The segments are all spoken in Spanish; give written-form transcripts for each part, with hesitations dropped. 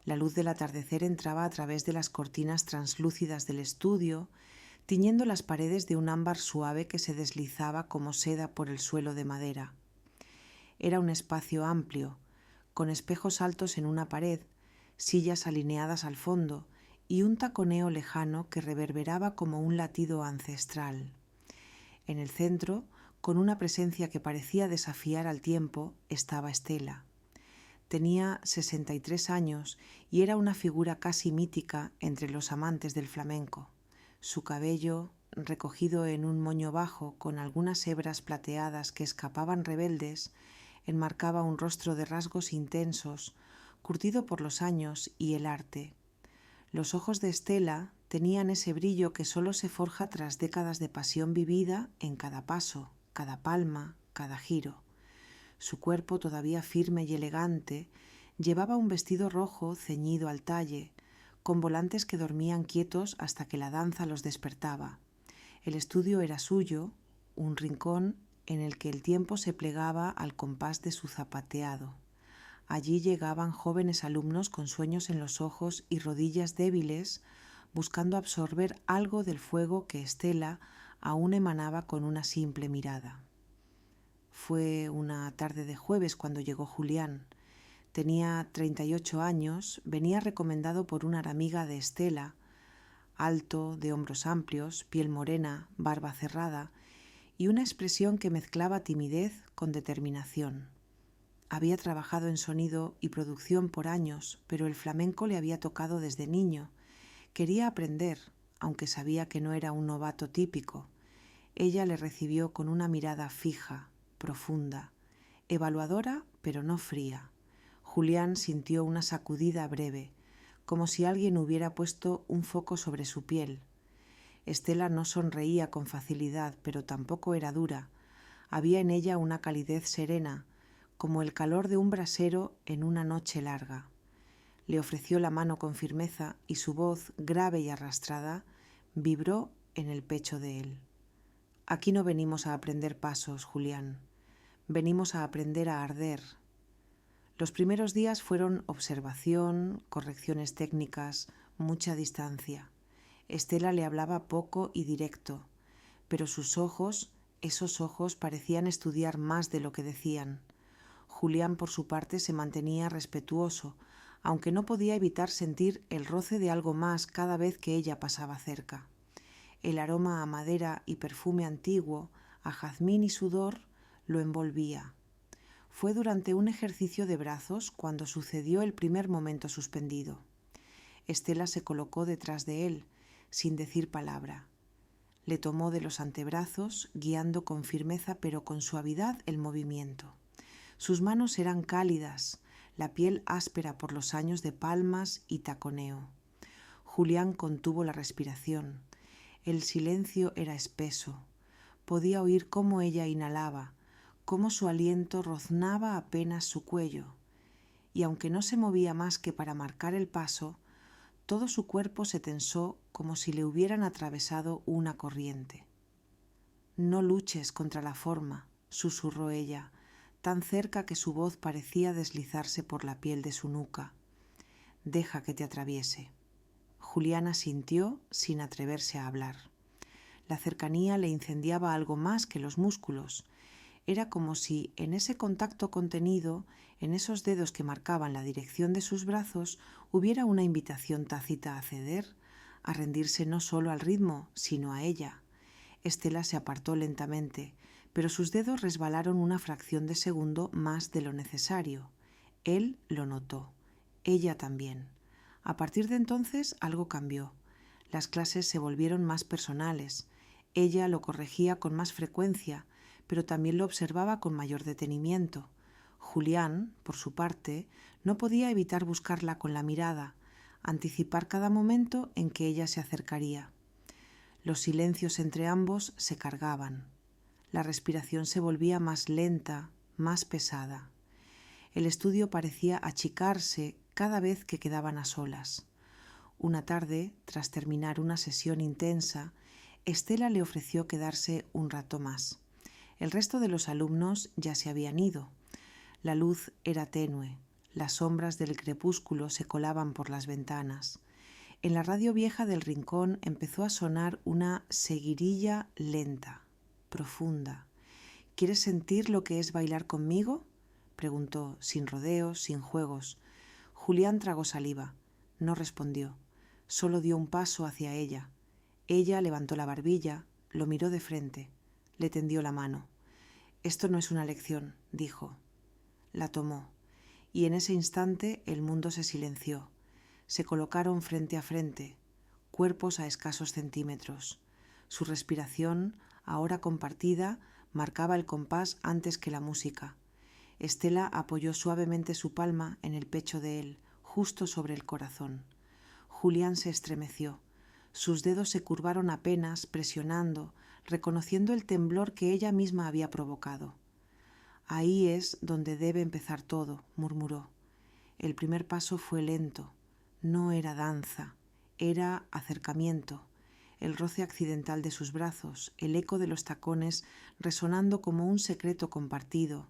La luz del atardecer entraba a través de las cortinas translúcidas del estudio, tiñendo las paredes de un ámbar suave que se deslizaba como seda por el suelo de madera. Era un espacio amplio, con espejos altos en una pared, sillas alineadas al fondo y un taconeo lejano que reverberaba como un latido ancestral. En el centro, con una presencia que parecía desafiar al tiempo, estaba Estela. Tenía 63 años y era una figura casi mítica entre los amantes del flamenco. Su cabello, recogido en un moño bajo con algunas hebras plateadas que escapaban rebeldes, enmarcaba un rostro de rasgos intensos, curtido por los años y el arte. Los ojos de Estela tenían ese brillo que solo se forja tras décadas de pasión vivida en cada paso, cada palma, cada giro. Su cuerpo, todavía firme y elegante, llevaba un vestido rojo ceñido al talle, con volantes que dormían quietos hasta que la danza los despertaba. El estudio era suyo, un rincón en el que el tiempo se plegaba al compás de su zapateado. Allí llegaban jóvenes alumnos con sueños en los ojos y rodillas débiles, buscando absorber algo del fuego que Estela aún emanaba con una simple mirada. Fue una tarde de jueves cuando llegó Julián. Tenía 38 años, venía recomendado por una amiga de Estela, alto, de hombros amplios, piel morena, barba cerrada y una expresión que mezclaba timidez con determinación. Había trabajado en sonido y producción por años, pero el flamenco le había tocado desde niño. Quería aprender, aunque sabía que no era un novato típico. Ella le recibió con una mirada fija, profunda, evaluadora pero no fría. Julián sintió una sacudida breve, como si alguien hubiera puesto un foco sobre su piel. Estela no sonreía con facilidad, pero tampoco era dura. Había en ella una calidez serena, como el calor de un brasero en una noche larga. Le ofreció la mano con firmeza y su voz, grave y arrastrada, vibró en el pecho de él. Aquí no venimos a aprender pasos, Julián. Venimos a aprender a arder. Los primeros días fueron observación, correcciones técnicas, mucha distancia. Estela le hablaba poco y directo, pero sus ojos, esos ojos, parecían estudiar más de lo que decían. Julián, por su parte, se mantenía respetuoso, aunque no podía evitar sentir el roce de algo más cada vez que ella pasaba cerca. El aroma a madera y perfume antiguo, a jazmín y sudor, lo envolvía. Fue durante un ejercicio de brazos cuando sucedió el primer momento suspendido. Estela se colocó detrás de él, sin decir palabra. Le tomó de los antebrazos, guiando con firmeza pero con suavidad el movimiento. Sus manos eran cálidas, la piel áspera por los años de palmas y taconeo. Julián contuvo la respiración. El silencio era espeso. Podía oír cómo ella inhalaba, cómo su aliento roznaba apenas su cuello, y aunque no se movía más que para marcar el paso, todo su cuerpo se tensó como si le hubieran atravesado una corriente. «No luches contra la forma», susurró ella, tan cerca que su voz parecía deslizarse por la piel de su nuca. «Deja que te atraviese». Julián asintió sin atreverse a hablar. La cercanía le incendiaba algo más que los músculos. Era como si en ese contacto contenido, en esos dedos que marcaban la dirección de sus brazos, hubiera una invitación tácita a ceder, a rendirse no solo al ritmo, sino a ella. Estela se apartó lentamente, pero sus dedos resbalaron una fracción de segundo más de lo necesario. Él lo notó, ella también. A partir de entonces algo cambió. Las clases se volvieron más personales. Ella lo corregía con más frecuencia, pero también lo observaba con mayor detenimiento. Julián, por su parte, no podía evitar buscarla con la mirada, anticipar cada momento en que ella se acercaría. Los silencios entre ambos se cargaban. La respiración se volvía más lenta, más pesada. El estudio parecía achicarse cada vez que quedaban a solas. Una tarde, tras terminar una sesión intensa, Estela le ofreció quedarse un rato más. El resto de los alumnos ya se habían ido. La luz era tenue, Las sombras del crepúsculo se colaban por las ventanas. En la radio vieja del rincón empezó a sonar una seguirilla lenta, profunda. ¿Quieres sentir lo que es bailar conmigo?, preguntó, sin rodeos, sin juegos. Julián tragó saliva. No respondió. Solo dio un paso hacia ella. Ella levantó la barbilla, lo miró de frente, le tendió la mano. «Esto no es una lección», dijo. La tomó, y en ese instante el mundo se silenció. Se colocaron frente a frente, cuerpos a escasos centímetros. Su respiración, ahora compartida, marcaba el compás antes que la música. Estela apoyó suavemente su palma en el pecho de él, justo sobre el corazón. Julián se estremeció. Sus dedos se curvaron apenas, presionando, reconociendo el temblor que ella misma había provocado. «Ahí es donde debe empezar todo», murmuró. El primer paso fue lento. No era danza, era acercamiento. El roce accidental de sus brazos, el eco de los tacones resonando como un secreto compartido.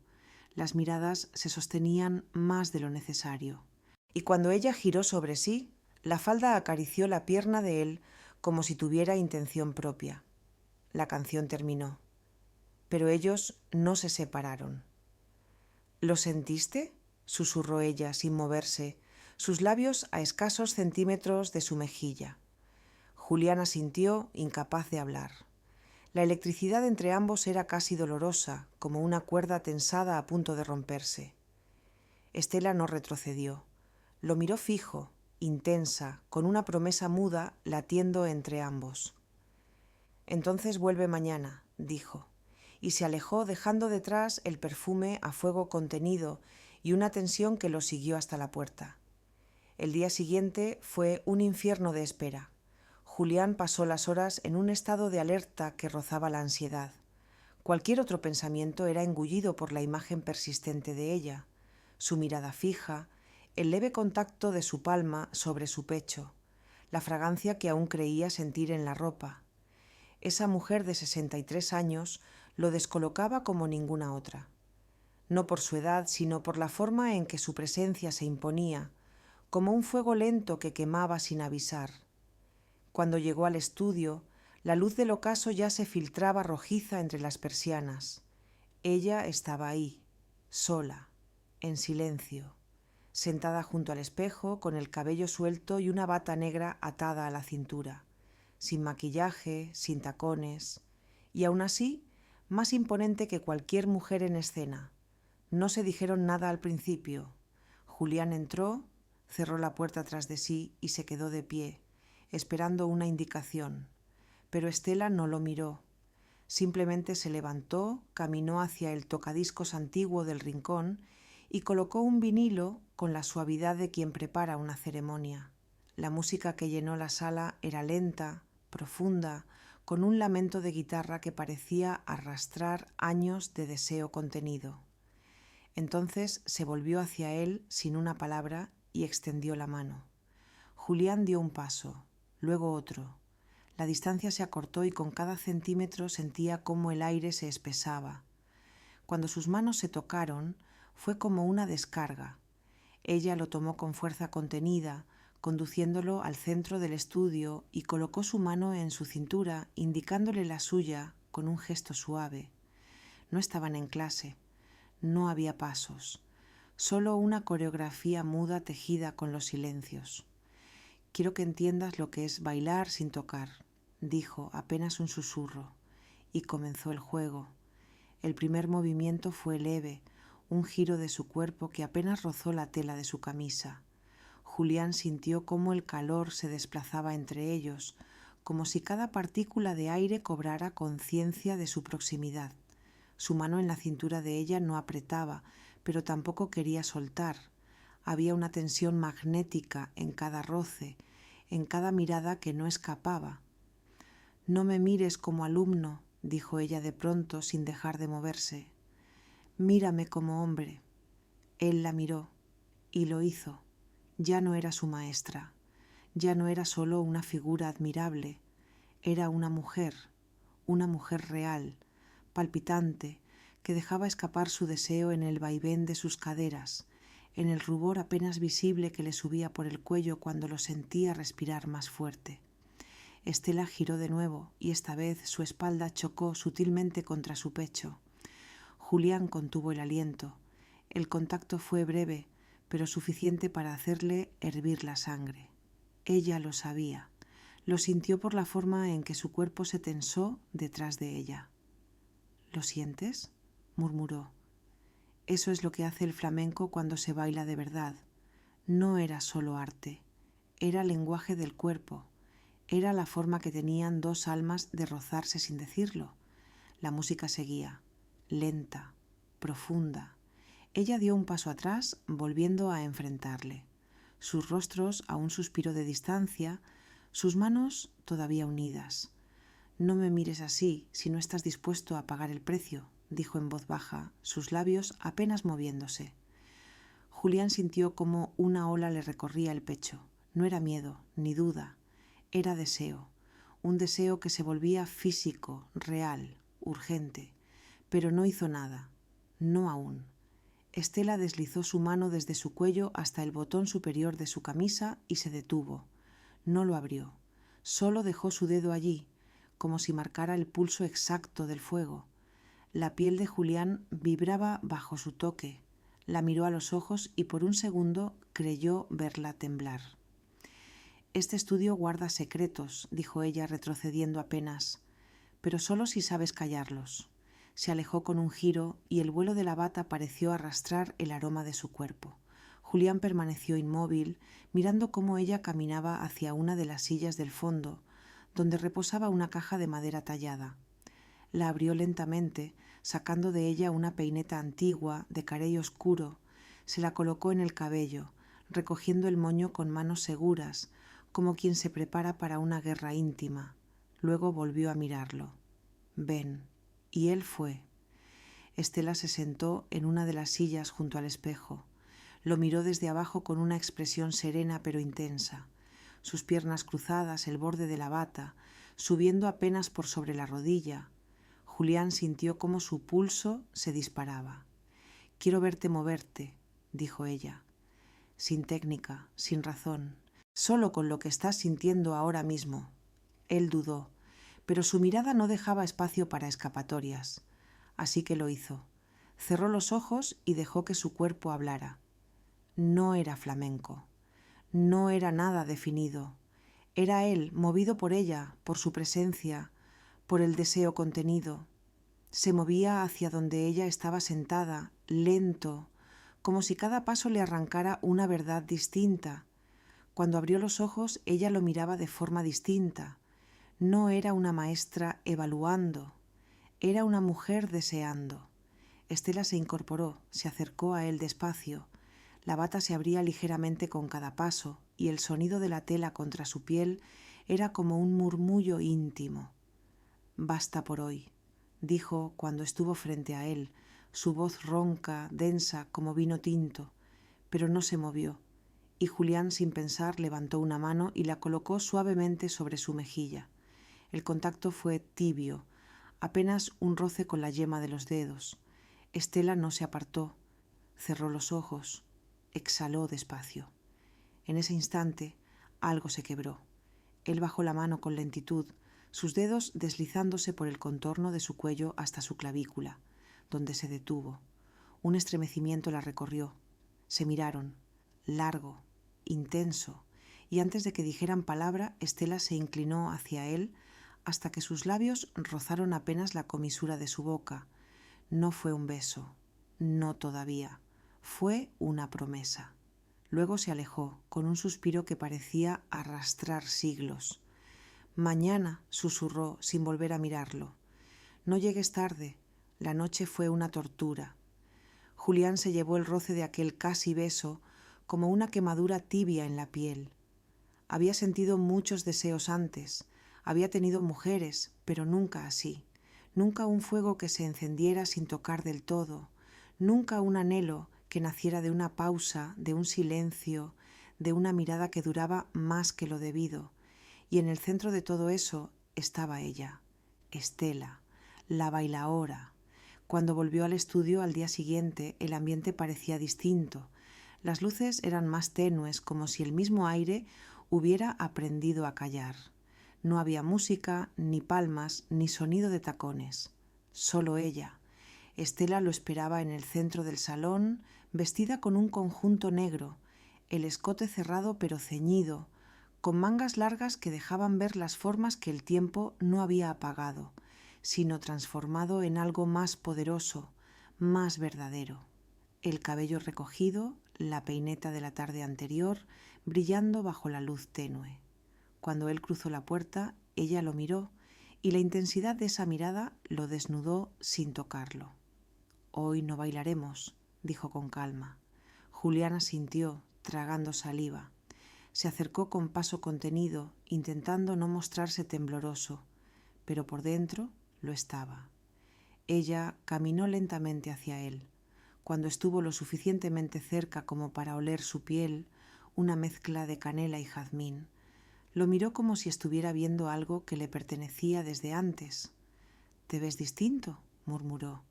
Las miradas se sostenían más de lo necesario. Y cuando ella giró sobre sí, la falda acarició la pierna de él como si tuviera intención propia. La canción terminó, pero ellos no se separaron. «¿Lo sentiste?», susurró ella sin moverse, sus labios a escasos centímetros de su mejilla. Julián asintió, incapaz de hablar. La electricidad entre ambos era casi dolorosa, como una cuerda tensada a punto de romperse. Estela no retrocedió. Lo miró fijo, intensa, con una promesa muda latiendo entre ambos. «Entonces vuelve mañana», dijo, y se alejó dejando detrás el perfume a fuego contenido y una tensión que lo siguió hasta la puerta. El día siguiente fue un infierno de espera. Julián pasó las horas en un estado de alerta que rozaba la ansiedad. Cualquier otro pensamiento era engullido por la imagen persistente de ella, su mirada fija, el leve contacto de su palma sobre su pecho, la fragancia que aún creía sentir en la ropa. Esa mujer de 63 años lo descolocaba como ninguna otra. No por su edad, sino por la forma en que su presencia se imponía, como un fuego lento que quemaba sin avisar. Cuando llegó al estudio, la luz del ocaso ya se filtraba rojiza entre las persianas. Ella estaba ahí, sola, en silencio, sentada junto al espejo, con el cabello suelto y una bata negra atada a la cintura, sin maquillaje, sin tacones, y aún así, más imponente que cualquier mujer en escena. No se dijeron nada al principio. Julián entró, cerró la puerta tras de sí y se quedó de pie, esperando una indicación. Pero Estela no lo miró. Simplemente se levantó, caminó hacia el tocadiscos antiguo del rincón y colocó un vinilo con la suavidad de quien prepara una ceremonia. La música que llenó la sala era lenta, profunda, con un lamento de guitarra que parecía arrastrar años de deseo contenido. Entonces se volvió hacia él sin una palabra y extendió la mano. Julián dio un paso, luego otro. La distancia se acortó y con cada centímetro sentía cómo el aire se espesaba. Cuando sus manos se tocaron, fue como una descarga. Ella lo tomó con fuerza contenida, conduciéndolo al centro del estudio y colocó su mano en su cintura, indicándole la suya con un gesto suave. No estaban en clase. No había pasos, solo una coreografía muda tejida con los silencios. «Quiero que entiendas lo que es bailar sin tocar», dijo apenas un susurro, y comenzó el juego. El primer movimiento fue leve, un giro de su cuerpo que apenas rozó la tela de su camisa. Julián sintió cómo el calor se desplazaba entre ellos, como si cada partícula de aire cobrara conciencia de su proximidad. Su mano en la cintura de ella no apretaba, pero tampoco quería soltar. Había una tensión magnética en cada roce, en cada mirada que no escapaba. «No me mires como alumno», dijo ella de pronto sin dejar de moverse. «Mírame como hombre». Él la miró, y lo hizo. Ya no era su maestra, ya no era solo una figura admirable, era una mujer real, palpitante, que dejaba escapar su deseo en el vaivén de sus caderas, en el rubor apenas visible que le subía por el cuello cuando lo sentía respirar más fuerte. Estela giró de nuevo y esta vez su espalda chocó sutilmente contra su pecho. Julián contuvo el aliento. El contacto fue breve, pero suficiente para hacerle hervir la sangre. Ella lo sabía. Lo sintió por la forma en que su cuerpo se tensó detrás de ella. ¿Lo sientes?, murmuró. Eso es lo que hace el flamenco cuando se baila de verdad. No era solo arte, era lenguaje del cuerpo, era la forma que tenían dos almas de rozarse sin decirlo. La música seguía, lenta, profunda. Ella dio un paso atrás, volviendo a enfrentarle. Sus rostros a un suspiro de distancia, sus manos todavía unidas. «No me mires así si no estás dispuesto a pagar el precio», dijo en voz baja, sus labios apenas moviéndose. Julián sintió como una ola le recorría el pecho. No era miedo, ni duda, era deseo. Un deseo que se volvía físico, real, urgente. Pero no hizo nada, no aún. Estela deslizó su mano desde su cuello hasta el botón superior de su camisa y se detuvo. No lo abrió. Solo dejó su dedo allí, como si marcara el pulso exacto del fuego. La piel de Julián vibraba bajo su toque. La miró a los ojos y por un segundo creyó verla temblar. «Este estudio guarda secretos», dijo ella retrocediendo apenas, «pero solo si sabes callarlos». Se alejó con un giro y el vuelo de la bata pareció arrastrar el aroma de su cuerpo. Julián permaneció inmóvil, mirando cómo ella caminaba hacia una de las sillas del fondo, donde reposaba una caja de madera tallada. La abrió lentamente, sacando de ella una peineta antigua, de carey oscuro. Se la colocó en el cabello, recogiendo el moño con manos seguras, como quien se prepara para una guerra íntima. Luego volvió a mirarlo. «Ven». Y él fue. Estela se sentó en una de las sillas junto al espejo. Lo miró desde abajo con una expresión serena pero intensa. Sus piernas cruzadas, el borde de la bata, subiendo apenas por sobre la rodilla. Julián sintió cómo su pulso se disparaba. «Quiero verte moverte», dijo ella. Sin técnica, sin razón, solo con lo que estás sintiendo ahora mismo. Él dudó, pero su mirada no dejaba espacio para escapatorias. Así que lo hizo. Cerró los ojos y dejó que su cuerpo hablara. No era flamenco. No era nada definido. Era él, movido por ella, por su presencia, por el deseo contenido. Se movía hacia donde ella estaba sentada, lento, como si cada paso le arrancara una verdad distinta. Cuando abrió los ojos, ella lo miraba de forma distinta. No era una maestra evaluando, era una mujer deseando. Estela se incorporó, se acercó a él despacio. La bata se abría ligeramente con cada paso y el sonido de la tela contra su piel era como un murmullo íntimo. «Basta por hoy», dijo cuando estuvo frente a él, su voz ronca, densa como vino tinto, pero no se movió, y Julián sin pensar levantó una mano y la colocó suavemente sobre su mejilla. El contacto fue tibio, apenas un roce con la yema de los dedos. Estela no se apartó, cerró los ojos, exhaló despacio. En ese instante algo se quebró. Él bajó la mano con lentitud, sus dedos deslizándose por el contorno de su cuello hasta su clavícula, donde se detuvo. Un estremecimiento la recorrió. Se miraron, largo, intenso, y antes de que dijeran palabra, Estela se inclinó hacia él hasta que sus labios rozaron apenas la comisura de su boca. No fue un beso, no todavía, fue una promesa. Luego se alejó, con un suspiro que parecía arrastrar siglos. «Mañana», susurró, sin volver a mirarlo. «No llegues tarde, la noche fue una tortura». Julián se llevó el roce de aquel casi beso como una quemadura tibia en la piel. Había sentido muchos deseos antes, había tenido mujeres, pero nunca así. Nunca un fuego que se encendiera sin tocar del todo, nunca un anhelo que naciera de una pausa, de un silencio, de una mirada que duraba más que lo debido. Y en el centro de todo eso estaba ella, Estela, la bailaora. Cuando volvió al estudio al día siguiente, el ambiente parecía distinto. Las luces eran más tenues, como si el mismo aire hubiera aprendido a callar. No había música, ni palmas, ni sonido de tacones. Solo ella. Estela lo esperaba en el centro del salón, vestida con un conjunto negro, el escote cerrado pero ceñido, con mangas largas que dejaban ver las formas que el tiempo no había apagado, sino transformado en algo más poderoso, más verdadero. El cabello recogido, la peineta de la tarde anterior, brillando bajo la luz tenue. Cuando él cruzó la puerta, ella lo miró, y la intensidad de esa mirada lo desnudó sin tocarlo. «Hoy no bailaremos», dijo con calma. Julián asintió, tragando saliva. Se acercó con paso contenido, intentando no mostrarse tembloroso, pero por dentro lo estaba. Ella caminó lentamente hacia él. Cuando estuvo lo suficientemente cerca como para oler su piel, una mezcla de canela y jazmín, lo miró como si estuviera viendo algo que le pertenecía desde antes. «¿Te ves distinto?», murmuró.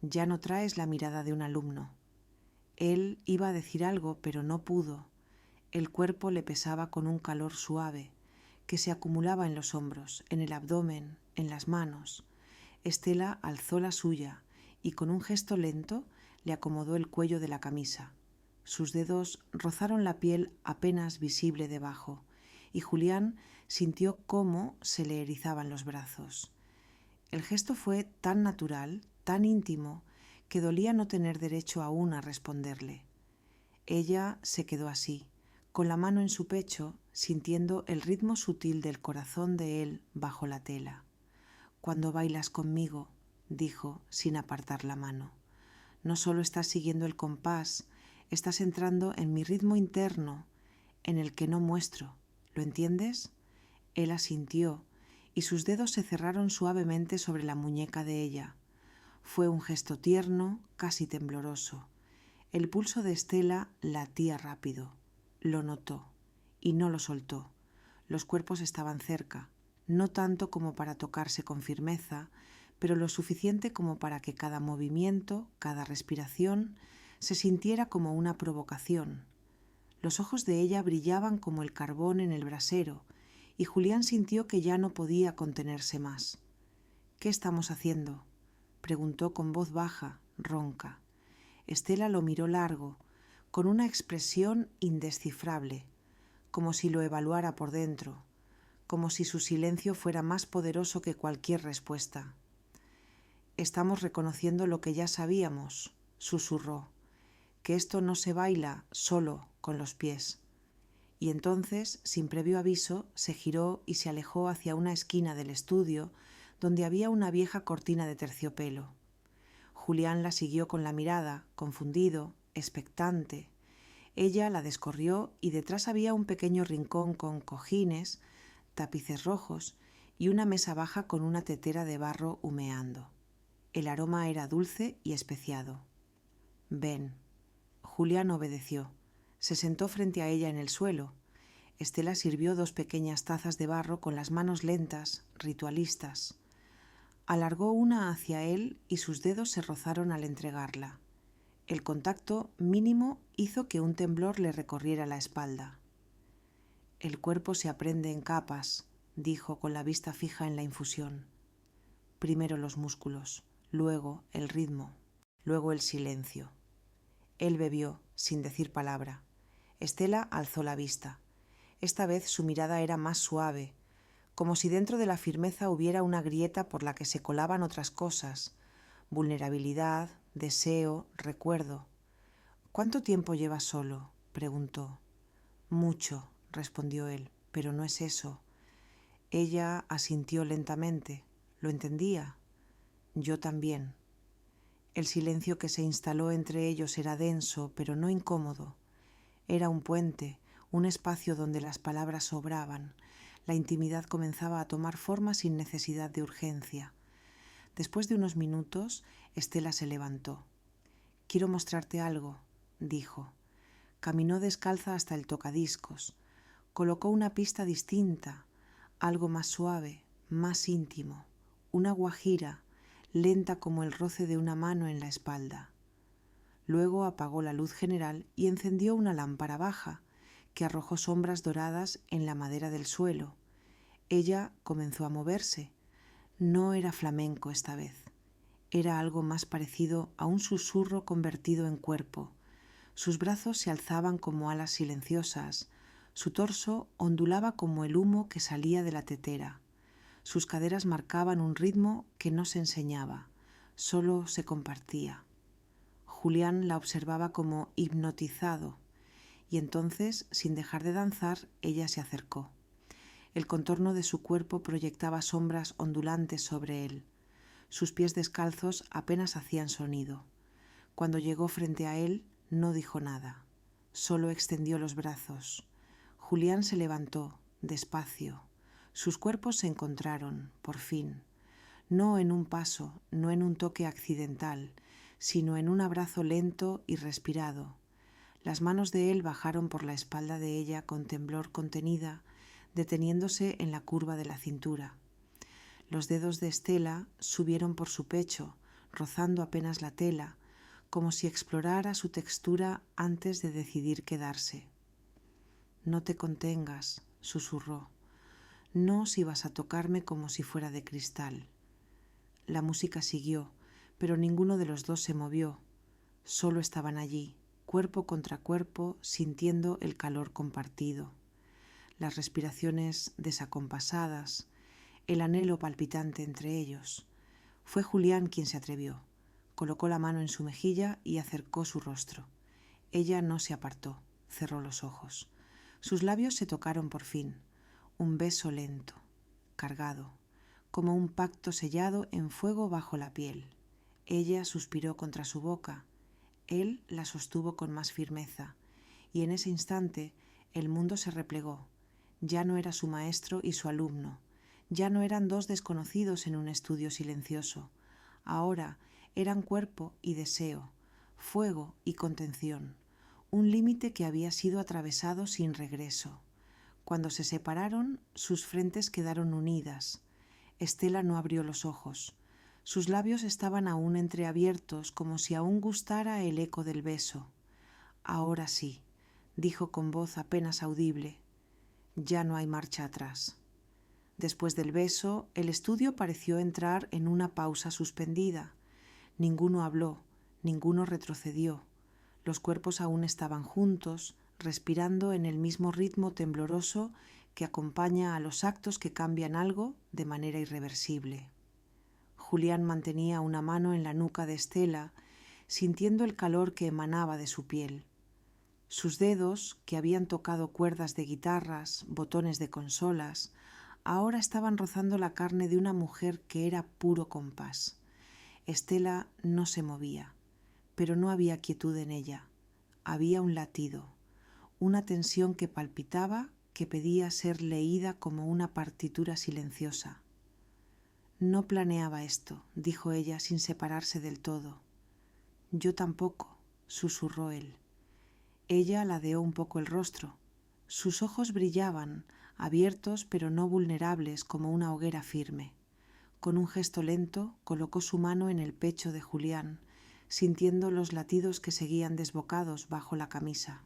«Ya no traes la mirada de un alumno». Él iba a decir algo, pero no pudo. El cuerpo le pesaba con un calor suave, que se acumulaba en los hombros, en el abdomen, en las manos. Estela alzó la suya y con un gesto lento le acomodó el cuello de la camisa. Sus dedos rozaron la piel apenas visible debajo, y Julián sintió cómo se le erizaban los brazos. El gesto fue tan natural, tan íntimo, que dolía no tener derecho aún a responderle. Ella se quedó así, con la mano en su pecho, sintiendo el ritmo sutil del corazón de él bajo la tela. «Cuando bailas conmigo», dijo, sin apartar la mano, «no solo estás siguiendo el compás, estás entrando en mi ritmo interno, en el que no muestro. ¿Lo entiendes?». Él asintió, y sus dedos se cerraron suavemente sobre la muñeca de ella. Fue un gesto tierno, casi tembloroso. El pulso de Estela latía rápido. Lo notó, y no lo soltó. Los cuerpos estaban cerca, no tanto como para tocarse con firmeza, pero lo suficiente como para que cada movimiento, cada respiración, se sintiera como una provocación. Los ojos de ella brillaban como el carbón en el brasero, y Julián sintió que ya no podía contenerse más. «¿Qué estamos haciendo?», preguntó con voz baja, ronca. Estela lo miró largo, con una expresión indescifrable, como si lo evaluara por dentro, como si su silencio fuera más poderoso que cualquier respuesta. «Estamos reconociendo lo que ya sabíamos», susurró, «que esto no se baila solo con los pies». Y entonces, sin previo aviso, se giró y se alejó hacia una esquina del estudio donde había una vieja cortina de terciopelo. Julián la siguió con la mirada, confundido, expectante. Ella la descorrió y detrás había un pequeño rincón con cojines, tapices rojos y una mesa baja con una tetera de barro humeando. El aroma era dulce y especiado. «Ven». Julián obedeció. Se sentó frente a ella en el suelo. Estela sirvió 2 pequeñas tazas de barro con las manos lentas, ritualistas. Alargó una hacia él y sus dedos se rozaron al entregarla. El contacto mínimo hizo que un temblor le recorriera la espalda. «El cuerpo se aprende en capas», dijo con la vista fija en la infusión. «Primero los músculos, luego el ritmo, luego el silencio». Él bebió, sin decir palabra. Estela alzó la vista. Esta vez su mirada era más suave, como si dentro de la firmeza hubiera una grieta por la que se colaban otras cosas: vulnerabilidad, deseo, recuerdo. «¿Cuánto tiempo llevas solo?», preguntó. «Mucho», respondió él, «pero no es eso». Ella asintió lentamente. ¿Lo entendía? «Yo también». El silencio que se instaló entre ellos era denso, pero no incómodo. Era un puente, un espacio donde las palabras sobraban. La intimidad comenzaba a tomar forma sin necesidad de urgencia. Después de unos minutos, Estela se levantó. «Quiero mostrarte algo», dijo. Caminó descalza hasta el tocadiscos. Colocó una pista distinta, algo más suave, más íntimo, una guajira, lenta como el roce de una mano en la espalda. Luego apagó la luz general y encendió una lámpara baja, que arrojó sombras doradas en la madera del suelo. Ella comenzó a moverse. No era flamenco esta vez. Era algo más parecido a un susurro convertido en cuerpo. Sus brazos se alzaban como alas silenciosas. Su torso ondulaba como el humo que salía de la tetera. Sus caderas marcaban un ritmo que no se enseñaba, solo se compartía. Julián la observaba como hipnotizado, y entonces, sin dejar de danzar, ella se acercó. El contorno de su cuerpo proyectaba sombras ondulantes sobre él. Sus pies descalzos apenas hacían sonido. Cuando llegó frente a él, no dijo nada, solo extendió los brazos. Julián se levantó, despacio. Sus cuerpos se encontraron, por fin, no en un paso, no en un toque accidental, sino en un abrazo lento y respirado. Las manos de él bajaron por la espalda de ella con temblor contenida, deteniéndose en la curva de la cintura. Los dedos de Estela subieron por su pecho, rozando apenas la tela, como si explorara su textura antes de decidir quedarse. «No te contengas», susurró. «No si vas a tocarme como si fuera de cristal». La música siguió, pero ninguno de los dos se movió. Solo estaban allí, cuerpo contra cuerpo, sintiendo el calor compartido. Las respiraciones desacompasadas, el anhelo palpitante entre ellos. Fue Julián quien se atrevió. Colocó la mano en su mejilla y acercó su rostro. Ella no se apartó, cerró los ojos. Sus labios se tocaron por fin. Un beso lento, cargado, como un pacto sellado en fuego bajo la piel. Ella suspiró contra su boca. Él la sostuvo con más firmeza, y en ese instante el mundo se replegó. Ya no era su maestro y su alumno. Ya no eran dos desconocidos en un estudio silencioso. Ahora eran cuerpo y deseo, fuego y contención, un límite que había sido atravesado sin regreso. Cuando se separaron, sus frentes quedaron unidas. Estela no abrió los ojos. Sus labios estaban aún entreabiertos, como si aún gustara el eco del beso. «Ahora sí», dijo con voz apenas audible. «Ya no hay marcha atrás». Después del beso, el estudio pareció entrar en una pausa suspendida. Ninguno habló, ninguno retrocedió. Los cuerpos aún estaban juntos, respirando en el mismo ritmo tembloroso que acompaña a los actos que cambian algo de manera irreversible. Julián mantenía una mano en la nuca de Estela, sintiendo el calor que emanaba de su piel. Sus dedos, que habían tocado cuerdas de guitarras, botones de consolas, ahora estaban rozando la carne de una mujer que era puro compás. Estela no se movía, pero no había quietud en ella. Había un latido, una tensión que palpitaba, que pedía ser leída como una partitura silenciosa. «No planeaba esto», dijo ella sin separarse del todo. «Yo tampoco», susurró él. Ella ladeó un poco el rostro. Sus ojos brillaban, abiertos pero no vulnerables como una hoguera firme. Con un gesto lento colocó su mano en el pecho de Julián, sintiendo los latidos que seguían desbocados bajo la camisa.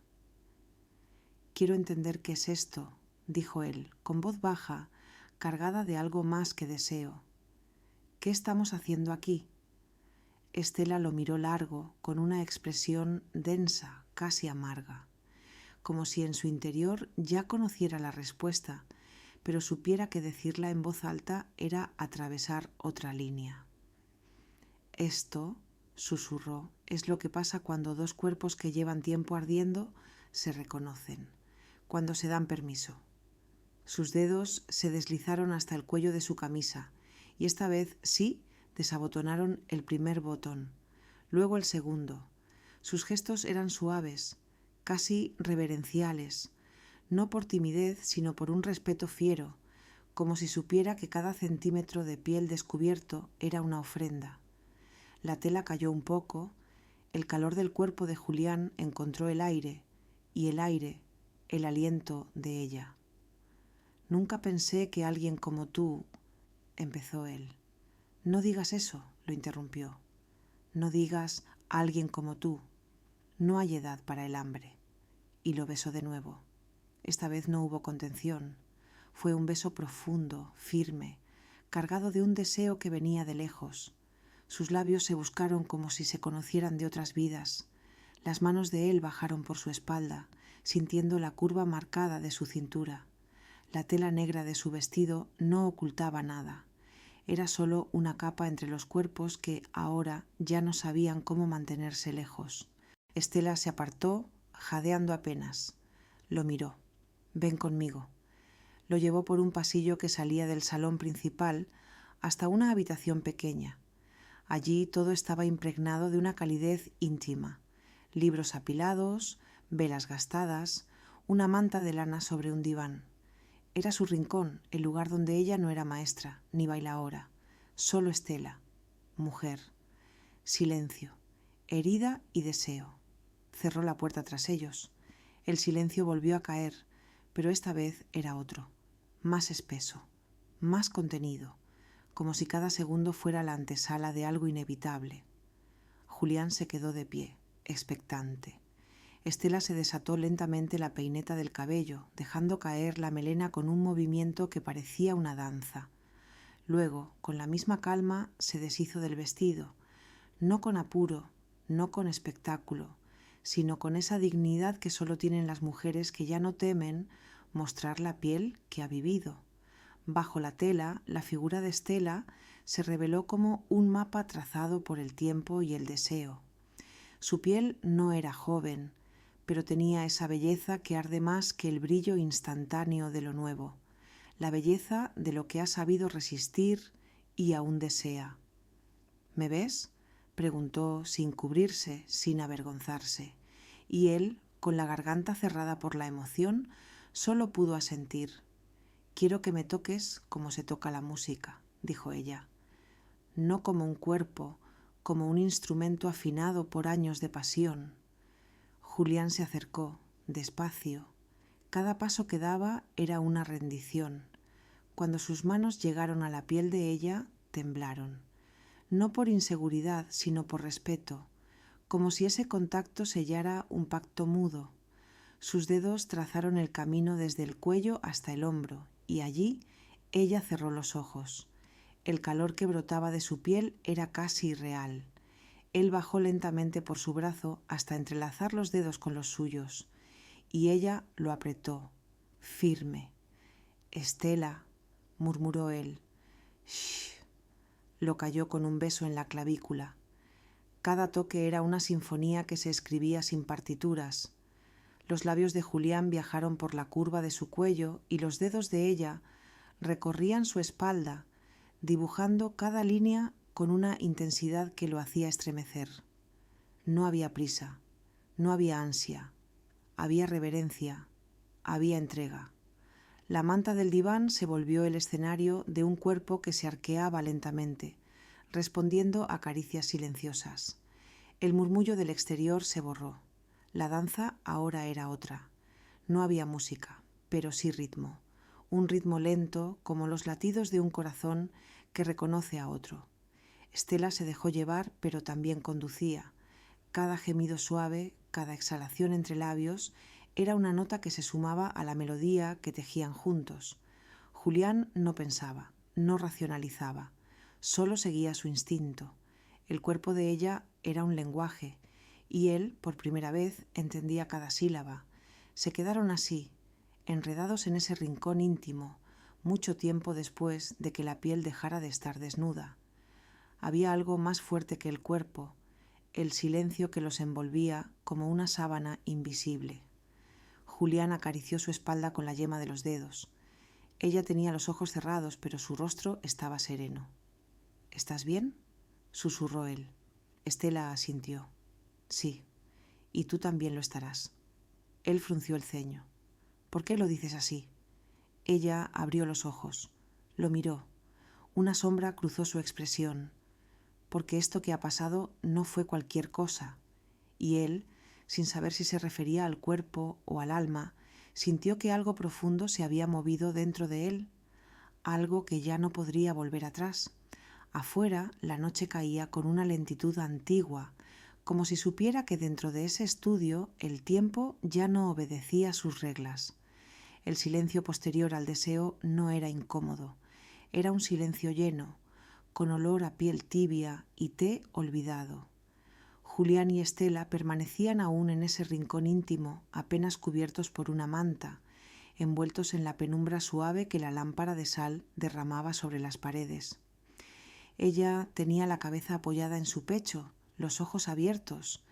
«Quiero entender qué es esto», dijo él, con voz baja, cargada de algo más que deseo. «¿Qué estamos haciendo aquí?» Estela lo miró largo, con una expresión densa, casi amarga, como si en su interior ya conociera la respuesta, pero supiera que decirla en voz alta era atravesar otra línea. «Esto», susurró, «es lo que pasa cuando dos cuerpos que llevan tiempo ardiendo se reconocen, cuando se dan permiso». Sus dedos se deslizaron hasta el cuello de su camisa, y esta vez sí desabotonaron el primer botón, luego el segundo. Sus gestos eran suaves, casi reverenciales, no por timidez, sino por un respeto fiero, como si supiera que cada centímetro de piel descubierto era una ofrenda. La tela cayó un poco, el calor del cuerpo de Julián encontró el aire, y el aire, el aliento de ella. «Nunca pensé que alguien como tú», empezó él. «No digas eso», lo interrumpió. «No digas alguien como tú. No hay edad para el hambre. Y lo besó de nuevo. Esta vez no hubo contención. Fue un beso profundo, firme, cargado de un deseo que venía de lejos. Sus labios se buscaron como si se conocieran de otras vidas. Las manos de él bajaron por su espalda, sintiendo la curva marcada de su cintura. La tela negra de su vestido no ocultaba nada. Era solo una capa entre los cuerpos que ahora ya no sabían cómo mantenerse lejos. Estela se apartó, jadeando apenas. Lo miró. «Ven conmigo». Lo llevó por un pasillo que salía del salón principal hasta una habitación pequeña. Allí todo estaba impregnado de una calidez íntima. Libros apilados, velas gastadas, una manta de lana sobre un diván. Era su rincón, el lugar donde ella no era maestra, ni bailaora. Solo Estela, mujer. Silencio, herida y deseo. Cerró la puerta tras ellos. El silencio volvió a caer, pero esta vez era otro, más espeso, más contenido, como si cada segundo fuera la antesala de algo inevitable. Julián se quedó de pie, expectante. Estela se desató lentamente la peineta del cabello, dejando caer la melena con un movimiento que parecía una danza. Luego, con la misma calma, se deshizo del vestido, no con apuro, no con espectáculo, sino con esa dignidad que solo tienen las mujeres que ya no temen mostrar la piel que ha vivido. Bajo la tela, la figura de Estela se reveló como un mapa trazado por el tiempo y el deseo. Su piel no era joven, pero tenía esa belleza que arde más que el brillo instantáneo de lo nuevo, la belleza de lo que ha sabido resistir y aún desea. «¿Me ves?», preguntó sin cubrirse, sin avergonzarse, y él, con la garganta cerrada por la emoción, solo pudo asentir. «Quiero que me toques como se toca la música», dijo ella. «No como un cuerpo, como un instrumento afinado por años de pasión». Julián se acercó, despacio. Cada paso que daba era una rendición. Cuando sus manos llegaron a la piel de ella, temblaron. No por inseguridad, sino por respeto, como si ese contacto sellara un pacto mudo. Sus dedos trazaron el camino desde el cuello hasta el hombro, y allí ella cerró los ojos. El calor que brotaba de su piel era casi irreal. Él bajó lentamente por su brazo hasta entrelazar los dedos con los suyos, y ella lo apretó, firme. «Estela», murmuró él. «Shh». Lo cayó con un beso en la clavícula. Cada toque era una sinfonía que se escribía sin partituras. Los labios de Julián viajaron por la curva de su cuello y los dedos de ella recorrían su espalda, dibujando cada línea con una intensidad que lo hacía estremecer. No había prisa, no había ansia, había reverencia, había entrega. La manta del diván se volvió el escenario de un cuerpo que se arqueaba lentamente, respondiendo a caricias silenciosas. El murmullo del exterior se borró. La danza ahora era otra. No había música, pero sí ritmo. Un ritmo lento, como los latidos de un corazón que reconoce a otro. Estela se dejó llevar, pero también conducía. Cada gemido suave, cada exhalación entre labios, era una nota que se sumaba a la melodía que tejían juntos. Julián no pensaba, no racionalizaba, solo seguía su instinto. El cuerpo de ella era un lenguaje, y él, por primera vez, entendía cada sílaba. Se quedaron así, enredados en ese rincón íntimo, mucho tiempo después de que la piel dejara de estar desnuda. Había algo más fuerte que el cuerpo, el silencio que los envolvía como una sábana invisible. Julián acarició su espalda con la yema de los dedos. Ella tenía los ojos cerrados, pero su rostro estaba sereno. «¿Estás bien?», susurró él. Estela asintió. «Sí, y tú también lo estarás». Él frunció el ceño. «¿Por qué lo dices así?». Ella abrió los ojos. Lo miró. Una sombra cruzó su expresión. «Porque esto que ha pasado no fue cualquier cosa». Y él, sin saber si se refería al cuerpo o al alma, sintió que algo profundo se había movido dentro de él, algo que ya no podría volver atrás. Afuera la noche caía con una lentitud antigua, como si supiera que dentro de ese estudio el tiempo ya no obedecía sus reglas. El silencio posterior al deseo no era incómodo, era un silencio lleno, con olor a piel tibia y té olvidado. Julián y Estela permanecían aún en ese rincón íntimo, apenas cubiertos por una manta, envueltos en la penumbra suave que la lámpara de sal derramaba sobre las paredes. Ella tenía la cabeza apoyada en su pecho, los ojos abiertos.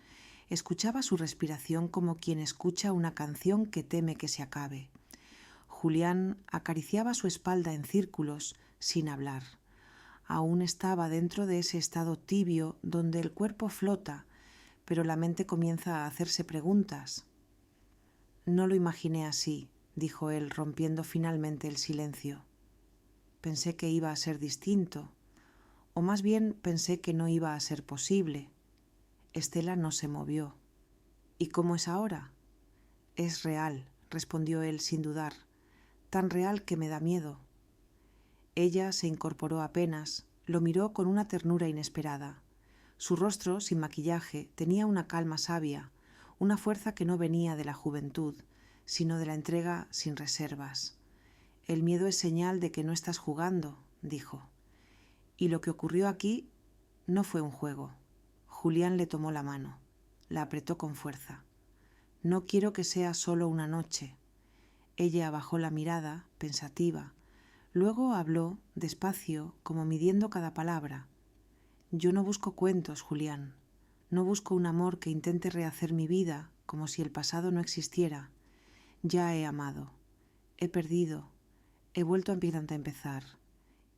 Escuchaba su respiración como quien escucha una canción que teme que se acabe. Julián acariciaba su espalda en círculos, sin hablar. Aún estaba dentro de ese estado tibio donde el cuerpo flota, pero la mente comienza a hacerse preguntas. No lo imaginé así, dijo él, rompiendo finalmente el silencio. Pensé que iba a ser distinto, o más bien pensé que no iba a ser posible. Estela no se movió. ¿Y cómo es ahora? Es real, respondió él sin dudar, tan real que me da miedo. Ella se incorporó apenas, lo miró con una ternura inesperada. Su rostro, sin maquillaje, tenía una calma sabia, una fuerza que no venía de la juventud, sino de la entrega sin reservas. El miedo es señal de que no estás jugando, dijo. Y lo que ocurrió aquí no fue un juego. Julián le tomó la mano, la apretó con fuerza. No quiero que sea solo una noche. Ella bajó la mirada, pensativa. Luego habló, despacio, como midiendo cada palabra. Yo no busco cuentos, Julián. No busco un amor que intente rehacer mi vida como si el pasado no existiera. Ya he amado. He perdido. He vuelto a empezar.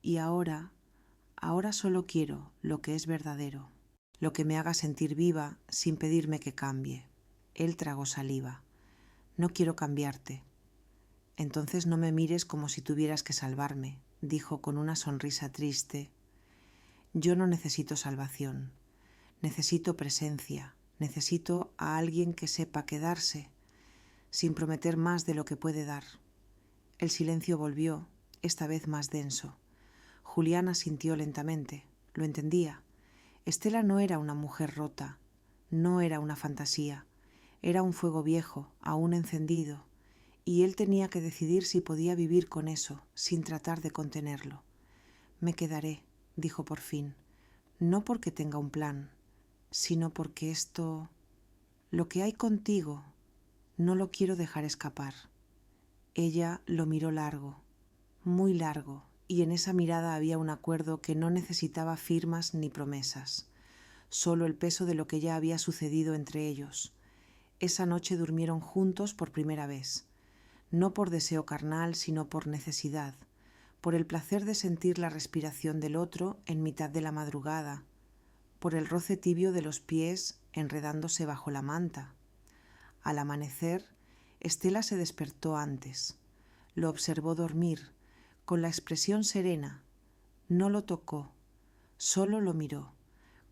Y ahora solo quiero lo que es verdadero, lo que me haga sentir viva sin pedirme que cambie. Él tragó saliva. No quiero cambiarte. Entonces no me mires como si tuvieras que salvarme, dijo con una sonrisa triste. Yo no necesito salvación. Necesito presencia. Necesito a alguien que sepa quedarse, sin prometer más de lo que puede dar. El silencio volvió, esta vez más denso. Julián asintió lentamente. Lo entendía. Estela no era una mujer rota, no era una fantasía. Era un fuego viejo, aún encendido, y él tenía que decidir si podía vivir con eso, sin tratar de contenerlo. Me quedaré, dijo por fin, no porque tenga un plan, sino porque lo que hay contigo, no lo quiero dejar escapar. Ella lo miró largo, muy largo, y en esa mirada había un acuerdo que no necesitaba firmas ni promesas, solo el peso de lo que ya había sucedido entre ellos. Esa noche durmieron juntos por primera vez, no por deseo carnal, sino por necesidad, por el placer de sentir la respiración del otro en mitad de la madrugada, por el roce tibio de los pies enredándose bajo la manta. Al amanecer, Estela se despertó antes. Lo observó dormir, con la expresión serena. No lo tocó, solo lo miró,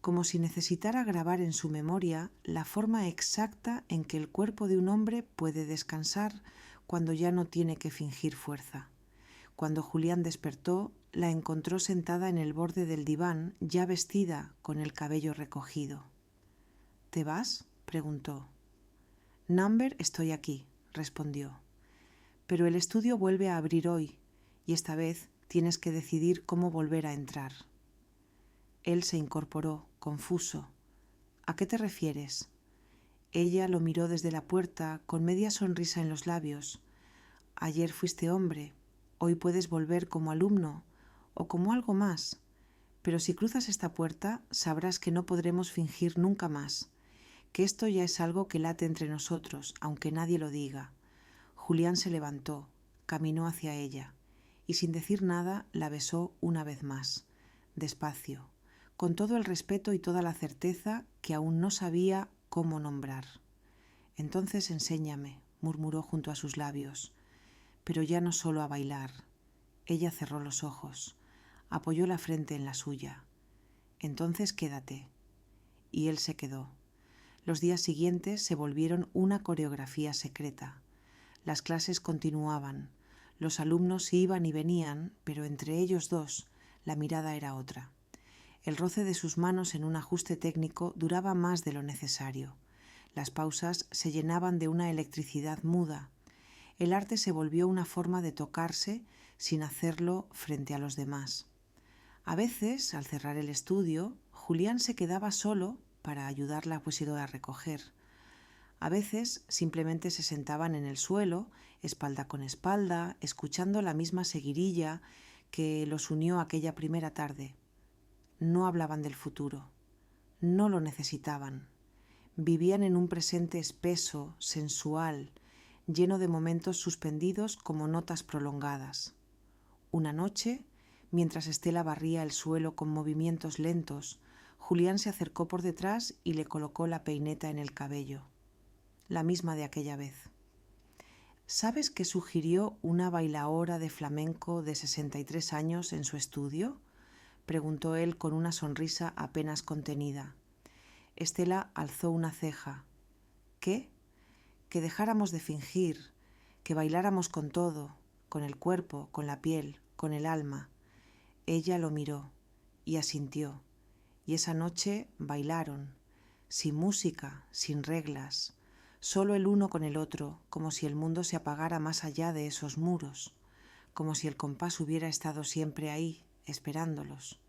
como si necesitara grabar en su memoria la forma exacta en que el cuerpo de un hombre puede descansar cuando ya no tiene que fingir fuerza. Cuando Julián despertó, la encontró sentada en el borde del diván, ya vestida, con el cabello recogido. ¿Te vas?, preguntó. Number, estoy aquí, respondió. Pero el estudio vuelve a abrir hoy, y esta vez tienes que decidir cómo volver a entrar. Él se incorporó, confuso. ¿A qué te refieres? Ella lo miró desde la puerta, con media sonrisa en los labios. Ayer fuiste hombre, hoy puedes volver como alumno o como algo más, pero si cruzas esta puerta sabrás que no podremos fingir nunca más, que esto ya es algo que late entre nosotros, aunque nadie lo diga. Julián se levantó, caminó hacia ella y sin decir nada la besó una vez más, despacio, con todo el respeto y toda la certeza que aún no sabía cómo nombrar. Entonces enséñame, murmuró junto a sus labios, pero ya no solo a bailar. Ella cerró los ojos, apoyó la frente en la suya. Entonces quédate. Y él se quedó. Los días siguientes se volvieron una coreografía secreta. Las clases continuaban. Los alumnos iban y venían, pero entre ellos dos la mirada era otra. El roce de sus manos en un ajuste técnico duraba más de lo necesario. Las pausas se llenaban de una electricidad muda. El arte se volvió una forma de tocarse sin hacerlo frente a los demás. A veces, al cerrar el estudio, Julián se quedaba solo para ayudarla pues, a recoger. A veces simplemente se sentaban en el suelo, espalda con espalda, escuchando la misma seguirilla que los unió aquella primera tarde. No hablaban del futuro, no lo necesitaban. Vivían en un presente espeso, sensual, lleno de momentos suspendidos como notas prolongadas. Una noche, mientras Estela barría el suelo con movimientos lentos, Julián se acercó por detrás y le colocó la peineta en el cabello, la misma de aquella vez. ¿Sabes que sugirió una bailaora de flamenco de 63 años en su estudio?, preguntó él con una sonrisa apenas contenida. Estela alzó una ceja. ¿Qué? Que dejáramos de fingir, que bailáramos con todo, con el cuerpo, con la piel, con el alma. Ella lo miró y asintió, y esa noche bailaron, sin música, sin reglas, solo el uno con el otro, como si el mundo se apagara más allá de esos muros, como si el compás hubiera estado siempre ahí, esperándolos.